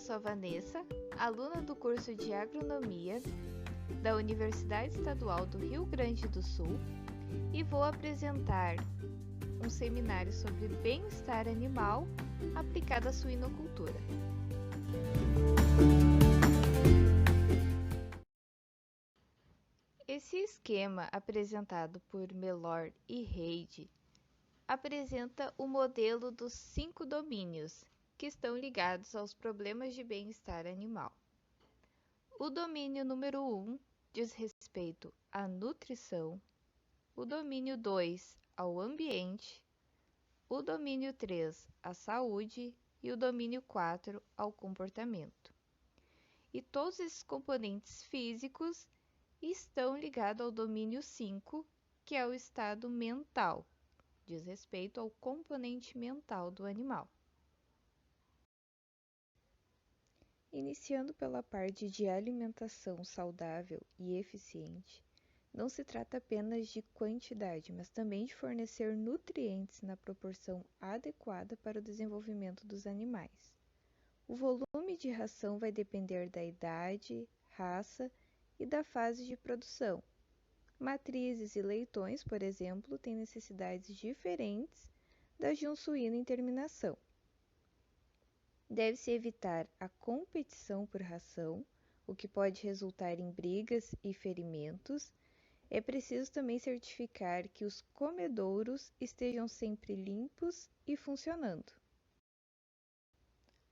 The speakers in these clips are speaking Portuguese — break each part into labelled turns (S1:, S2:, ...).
S1: sou a Vanessa, aluna do curso de Agronomia da Universidade Estadual do Rio Grande do Sul e vou apresentar um seminário sobre bem-estar animal aplicado à suinocultura. Esse esquema apresentado por Mellor e Reid apresenta o modelo dos 5 domínios que estão ligados aos problemas de bem-estar animal. O domínio número 1 diz respeito à nutrição, o domínio 2 ao ambiente, o domínio 3 à saúde e o domínio 4 ao comportamento. E todos esses componentes físicos estão ligados ao domínio 5, que é o estado mental, diz respeito ao componente mental do animal. Iniciando pela parte de alimentação saudável e eficiente, não se trata apenas de quantidade, mas também de fornecer nutrientes na proporção adequada para o desenvolvimento dos animais. O volume de ração vai depender da idade, raça e da fase de produção. Matrizes e leitões, por exemplo, têm necessidades diferentes das de um suíno em terminação. Deve-se evitar a competição por ração, o que pode resultar em brigas e ferimentos. É preciso também certificar que os comedouros estejam sempre limpos e funcionando.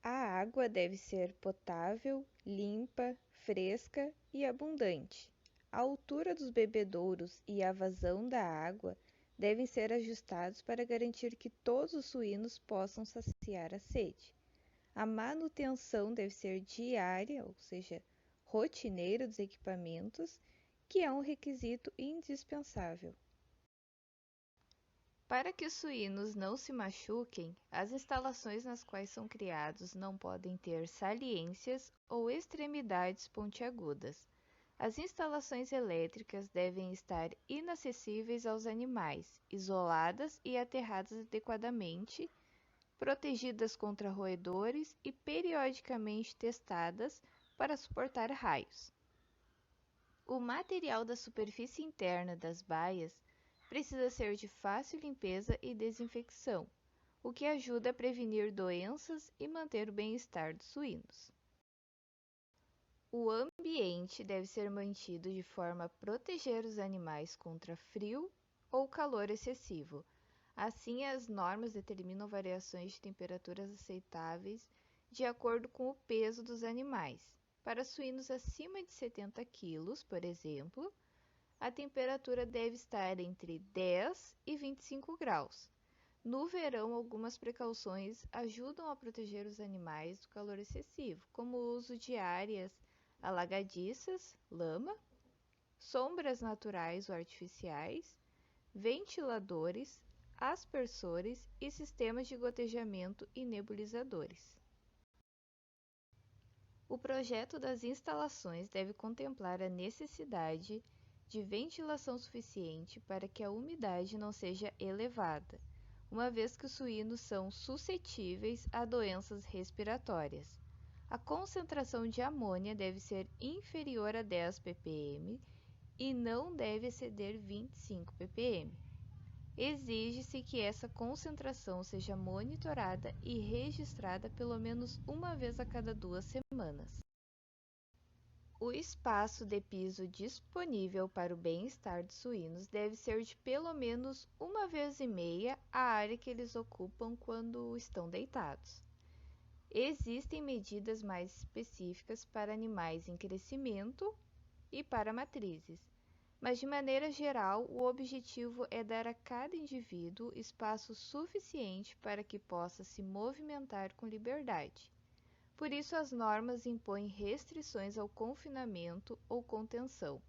S1: A água deve ser potável, limpa, fresca e abundante. A altura dos bebedouros e a vazão da água devem ser ajustados para garantir que todos os suínos possam saciar a sede. A manutenção deve ser diária, ou seja, rotineira dos equipamentos, que é um requisito indispensável. Para que os suínos não se machuquem, as instalações nas quais são criados não podem ter saliências ou extremidades pontiagudas. As instalações elétricas devem estar inacessíveis aos animais, isoladas e aterradas adequadamente, protegidas contra roedores e periodicamente testadas para suportar raios. O material da superfície interna das baias precisa ser de fácil limpeza e desinfecção, o que ajuda a prevenir doenças e manter o bem-estar dos suínos. O ambiente deve ser mantido de forma a proteger os animais contra frio ou calor excessivo. Assim, as normas determinam variações de temperaturas aceitáveis de acordo com o peso dos animais. Para suínos acima de 70 kg, por exemplo, a temperatura deve estar entre 10 e 25 graus. No verão, algumas precauções ajudam a proteger os animais do calor excessivo, como o uso de áreas alagadiças, lama, sombras naturais ou artificiais, ventiladores, aspersores e sistemas de gotejamento e nebulizadores. O projeto das instalações deve contemplar a necessidade de ventilação suficiente para que a umidade não seja elevada, uma vez que os suínos são suscetíveis a doenças respiratórias. A concentração de amônia deve ser inferior a 10 ppm e não deve exceder 25 ppm. Exige-se que essa concentração seja monitorada e registrada pelo menos uma vez a cada 2 semanas. O espaço de piso disponível para o bem-estar dos suínos deve ser de pelo menos 1,5 vezes a área que eles ocupam quando estão deitados. Existem medidas mais específicas para animais em crescimento e para matrizes, mas de maneira geral o objetivo é dar a cada indivíduo espaço suficiente para que possa se movimentar com liberdade. Por isso, as normas impõem restrições ao confinamento ou contenção,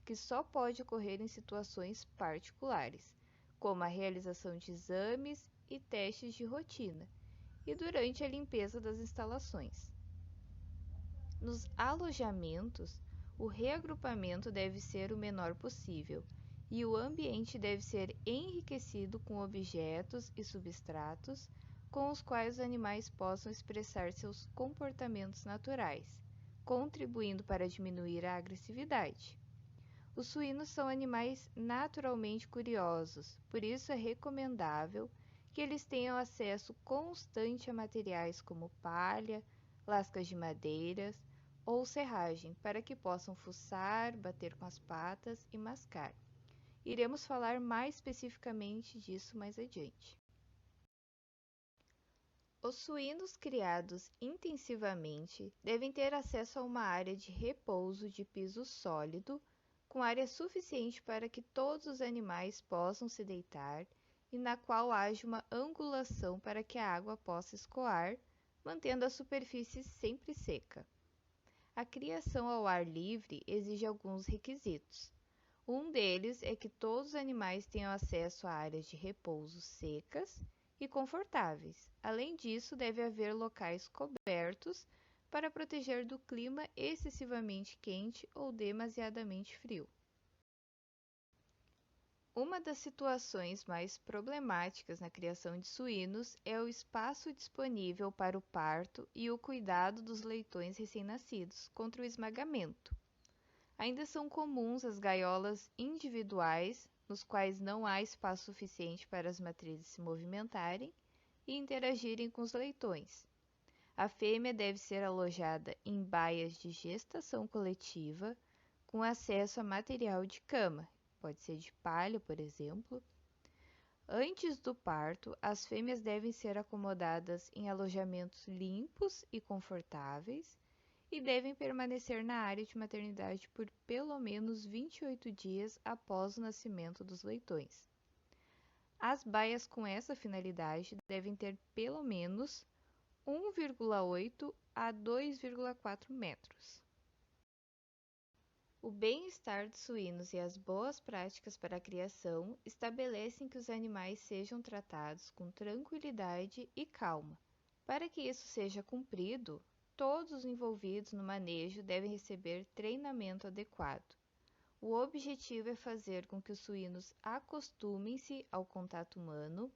S1: que só pode ocorrer em situações particulares, como a realização de exames e testes de rotina, e durante a limpeza das instalações. Nos alojamentos, o reagrupamento deve ser o menor possível e o ambiente deve ser enriquecido com objetos e substratos com os quais os animais possam expressar seus comportamentos naturais, contribuindo para diminuir a agressividade. Os suínos são animais naturalmente curiosos, por isso é recomendável que eles tenham acesso constante a materiais como palha, lascas de madeiras ou serragem, para que possam fuçar, bater com as patas e mascar. Iremos falar mais especificamente disso mais adiante. Os suínos criados intensivamente devem ter acesso a uma área de repouso de piso sólido, com área suficiente para que todos os animais possam se deitar e na qual haja uma angulação para que a água possa escoar, mantendo a superfície sempre seca. A criação ao ar livre exige alguns requisitos. Um deles é que todos os animais tenham acesso a áreas de repouso secas e confortáveis. Além disso, deve haver locais cobertos para proteger do clima excessivamente quente ou demasiadamente frio. Uma das situações mais problemáticas na criação de suínos é o espaço disponível para o parto e o cuidado dos leitões recém-nascidos contra o esmagamento. Ainda são comuns as gaiolas individuais, nos quais não há espaço suficiente para as matrizes se movimentarem e interagirem com os leitões. A fêmea deve ser alojada em baias de gestação coletiva, com acesso a material de cama, pode ser de palha, por exemplo. Antes do parto, as fêmeas devem ser acomodadas em alojamentos limpos e confortáveis e devem permanecer na área de maternidade por pelo menos 28 dias após o nascimento dos leitões. As baias com essa finalidade devem ter pelo menos 1,8 a 2,4 metros. O bem-estar dos suínos e as boas práticas para a criação estabelecem que os animais sejam tratados com tranquilidade e calma. Para que isso seja cumprido, todos os envolvidos no manejo devem receber treinamento adequado. O objetivo é fazer com que os suínos acostumem-se ao contato humano,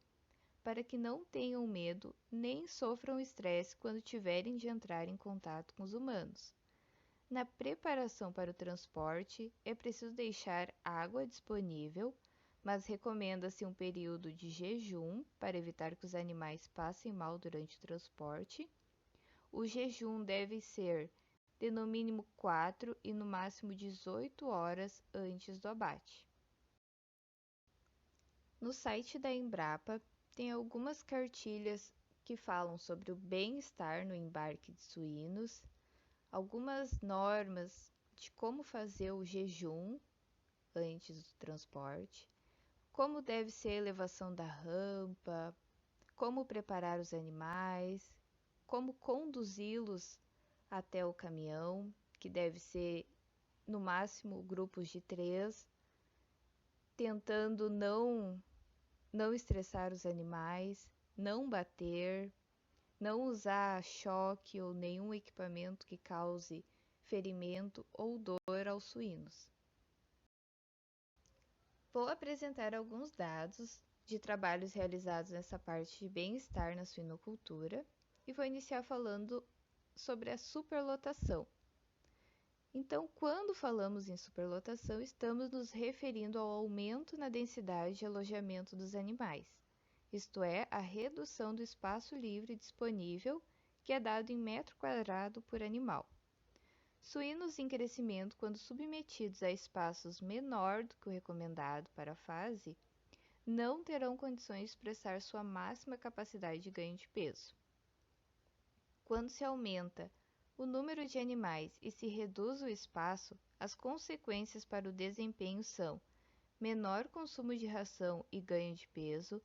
S1: para que não tenham medo nem sofram estresse quando tiverem de entrar em contato com os humanos. Na preparação para o transporte, é preciso deixar água disponível, mas recomenda-se um período de jejum para evitar que os animais passem mal durante o transporte. O jejum deve ser de no mínimo 4 e no máximo 18 horas antes do abate. No site da Embrapa tem algumas cartilhas que falam sobre o bem-estar no embarque de suínos, algumas normas de como fazer o jejum antes do transporte, como deve ser a elevação da rampa, como preparar os animais, como conduzi-los até o caminhão, que deve ser no máximo grupos de 3, tentando não estressar os animais, não bater, não usar choque ou nenhum equipamento que cause ferimento ou dor aos suínos. Vou apresentar alguns dados de trabalhos realizados nessa parte de bem-estar na suinocultura e vou iniciar falando sobre a superlotação. Então, quando falamos em superlotação, estamos nos referindo ao aumento na densidade de alojamento dos animais, isto é, a redução do espaço livre disponível, que é dado em metro quadrado por animal. Suínos em crescimento, quando submetidos a espaços menor do que o recomendado para a fase, não terão condições de expressar sua máxima capacidade de ganho de peso. Quando se aumenta o número de animais e se reduz o espaço, as consequências para o desempenho são menor consumo de ração e ganho de peso,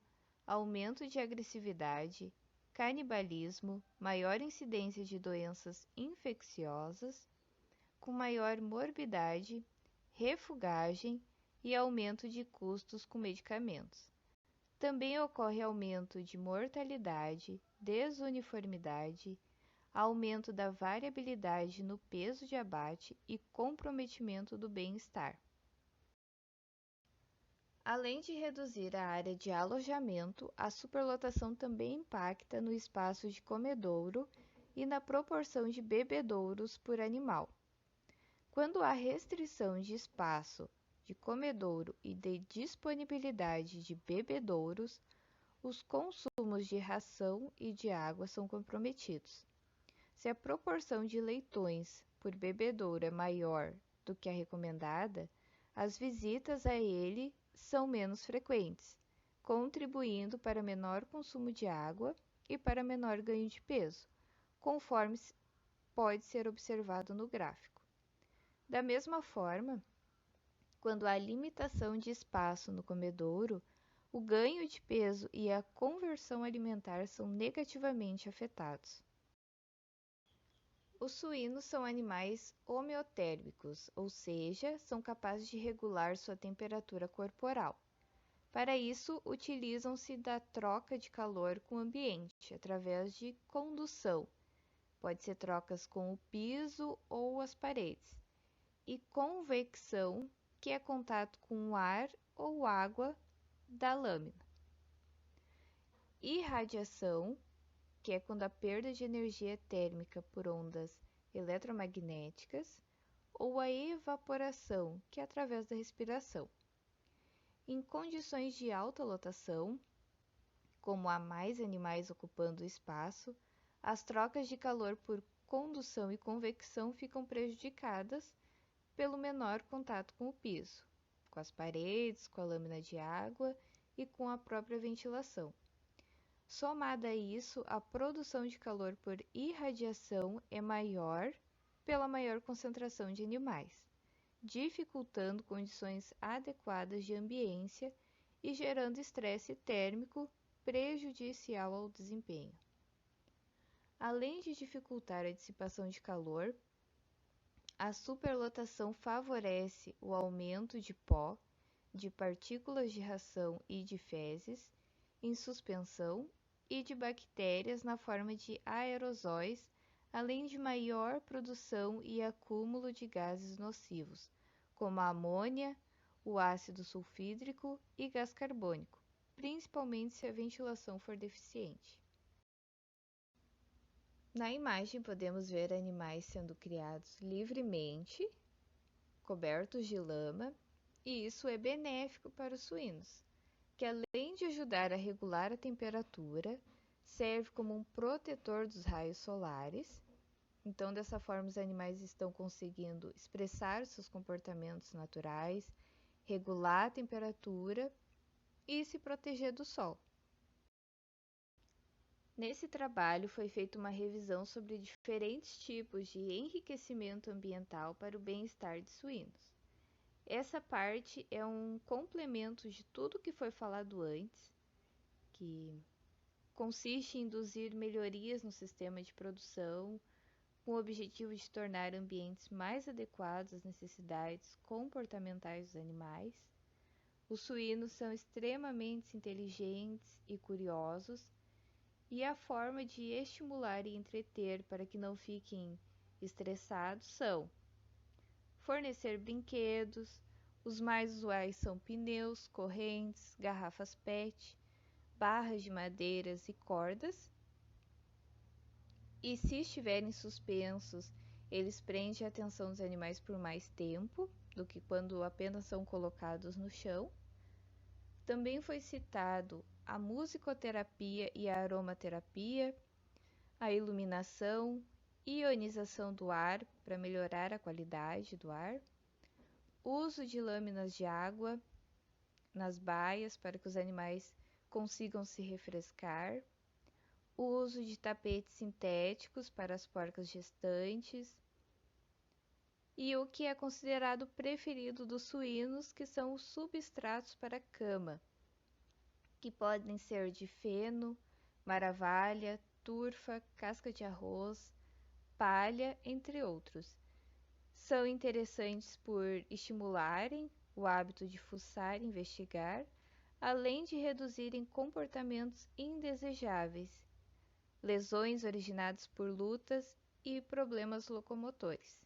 S1: aumento de agressividade, canibalismo, maior incidência de doenças infecciosas, com maior morbidade, refugagem e aumento de custos com medicamentos. Também ocorre aumento de mortalidade, desuniformidade, aumento da variabilidade no peso de abate e comprometimento do bem-estar. Além de reduzir a área de alojamento, a superlotação também impacta no espaço de comedouro e na proporção de bebedouros por animal. Quando há restrição de espaço de comedouro e de disponibilidade de bebedouros, os consumos de ração e de água são comprometidos. Se a proporção de leitões por bebedouro é maior do que a recomendada, as visitas a ele são menos frequentes, contribuindo para menor consumo de água e para menor ganho de peso, conforme pode ser observado no gráfico. Da mesma forma, quando há limitação de espaço no comedouro, o ganho de peso e a conversão alimentar são negativamente afetados. Os suínos são animais homeotérmicos, ou seja, são capazes de regular sua temperatura corporal. Para isso, utilizam-se da troca de calor com o ambiente, através de condução. Pode ser trocas com o piso ou as paredes. E convecção, que é contato com o ar ou água da lâmina. Irradiação, que é quando a perda de energia térmica por ondas eletromagnéticas, ou a evaporação, que é através da respiração. Em condições de alta lotação, como há mais animais ocupando o espaço, as trocas de calor por condução e convecção ficam prejudicadas pelo menor contato com o piso, com as paredes, com a lâmina de água e com a própria ventilação. Somada a isso, a produção de calor por irradiação é maior pela maior concentração de animais, dificultando condições adequadas de ambiência e gerando estresse térmico prejudicial ao desempenho. Além de dificultar a dissipação de calor, a superlotação favorece o aumento de pó, de partículas de ração e de fezes em suspensão e de bactérias na forma de aerosóis, além de maior produção e acúmulo de gases nocivos, como a amônia, o ácido sulfídrico e gás carbônico, principalmente se a ventilação for deficiente. Na imagem podemos ver animais sendo criados livremente, cobertos de lama, e isso é benéfico para os suínos, que além de ajudar a regular a temperatura, serve como um protetor dos raios solares. Então, dessa forma, os animais estão conseguindo expressar os seus comportamentos naturais, regular a temperatura e se proteger do sol. Nesse trabalho foi feita uma revisão sobre diferentes tipos de enriquecimento ambiental para o bem-estar de suínos. Essa parte é um complemento de tudo que foi falado antes, que consiste em induzir melhorias no sistema de produção, com o objetivo de tornar ambientes mais adequados às necessidades comportamentais dos animais. Os suínos são extremamente inteligentes e curiosos, e a forma de estimular e entreter para que não fiquem estressados são fornecer brinquedos. Os mais usuais são pneus, correntes, garrafas PET, barras de madeiras e cordas. E se estiverem suspensos, eles prendem a atenção dos animais por mais tempo do que quando apenas são colocados no chão. Também foi citado a musicoterapia e a aromaterapia, a iluminação, ionização do ar para melhorar a qualidade do ar, uso de lâminas de água nas baias para que os animais consigam se refrescar, o uso de tapetes sintéticos para as porcas gestantes e o que é considerado preferido dos suínos, que são os substratos para cama, que podem ser de feno, maravalha, turfa, casca de arroz, palha, entre outros. São interessantes por estimularem o hábito de fuçar e investigar, além de reduzirem comportamentos indesejáveis, lesões originadas por lutas e problemas locomotores.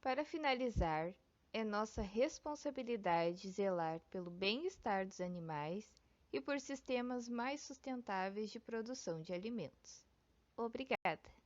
S1: Para finalizar, É nossa responsabilidade zelar pelo bem-estar dos animais e por sistemas mais sustentáveis de produção de alimentos. Obrigada!